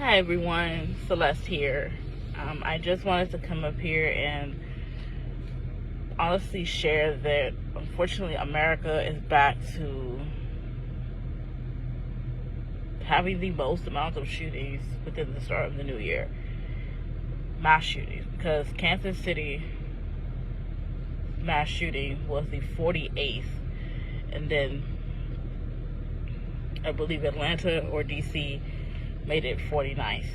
Hi everyone, Celeste here. I just wanted to come up here and honestly share that unfortunately America is back to having the most amount of shootings within the start of the new year. Mass shootings, because Kansas City mass shooting was the 48th, and then I believe Atlanta or DC made it 49th.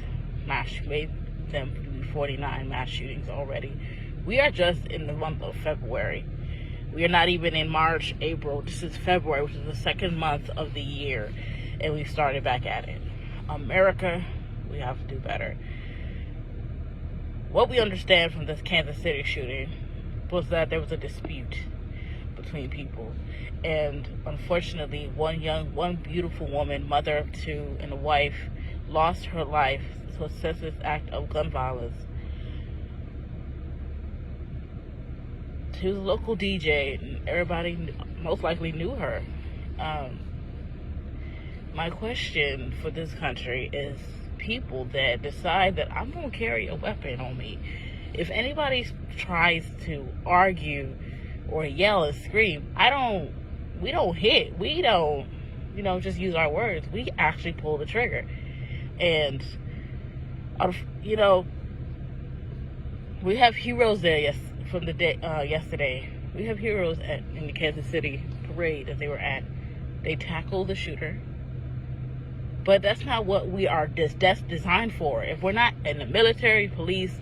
Made them 49 mass shootings already. We are just in the month of February. We are not even in March, April. This is February, which is the second month of the year, and we started back at it. America, we have to do better. What we understand from this Kansas City shooting was that there was a dispute between people, and unfortunately one beautiful woman, mother of two and a wife, lost her life to a senseless act of gun violence. She was a local DJ, and everybody most likely knew her. My question for this country is people that decide that I'm going to carry a weapon on me. If anybody tries to argue or yell and scream, we don't hit. We don't, just use our words. We actually pull the trigger. And, we have heroes there from the day yesterday. We have heroes in the Kansas City parade that they were at. They tackled the shooter. But that's not what we are that's designed for. If we're not in the military, police,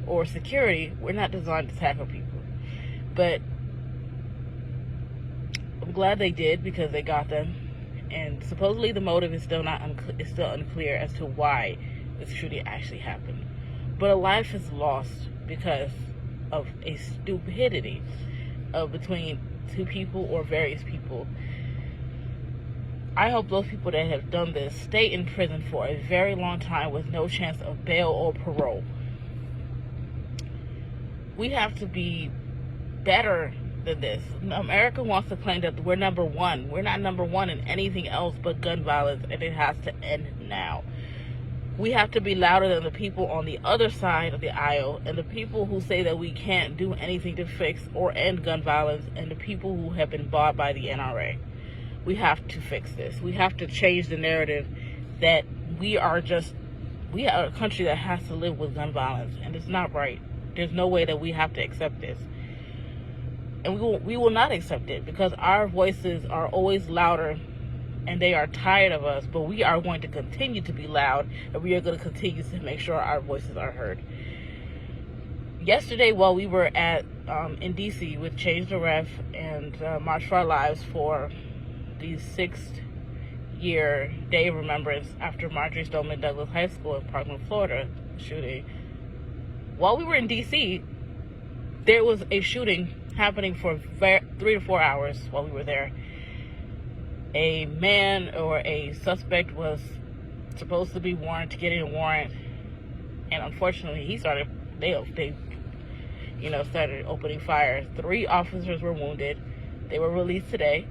or security, we're not designed to tackle people. But I'm glad they did, because they got them. And supposedly the motive is still unclear as to why this shooting actually happened. But a life is lost because of a stupidity between two people or various people. I hope those people that have done this stay in prison for a very long time with no chance of bail or parole. We have to be better than this. America wants to claim that we're number one. We're not number one in anything else but gun violence, and it has to end now. We have to be louder than the people on the other side of the aisle, and the people who say that we can't do anything to fix or end gun violence, and the people who have been bought by the NRA. We have to fix this. We have to change the narrative that we are a country that has to live with gun violence, and it's not right. There's no way that we have to accept this. And we will not accept it, because our voices are always louder and they are tired of us, but we are going to continue to be loud, and we are going to continue to make sure our voices are heard. Yesterday, while we were in DC with Change the Ref and March for Our Lives for the 6th year day of remembrance after Marjory Stoneman Douglas High School in Parkland, Florida shooting, while we were in DC, there was a shooting happening for 3 to 4 hours while we were there. A man or a suspect was supposed to be getting a warrant, and unfortunately they started opening fire. 3 officers were wounded. They were released today.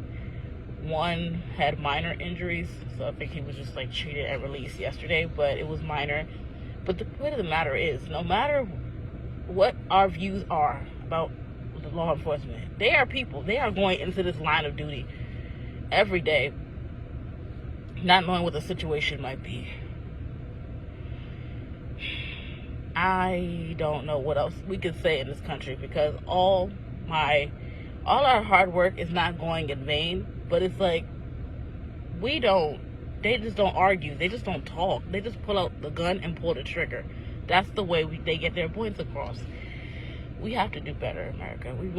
One had minor injuries, so I think he was just treated and released yesterday, but it was minor. But the point of the matter is, no matter what our views are about the law enforcement, they are people. They are going into this line of duty every day, not knowing what the situation might be. I don't know what else we can say in this country, because all our hard work is not going in vain. But it's they just don't argue. They just don't talk. They just pull out the gun and pull the trigger. That's the way they get their points across. We have to do better, America. We really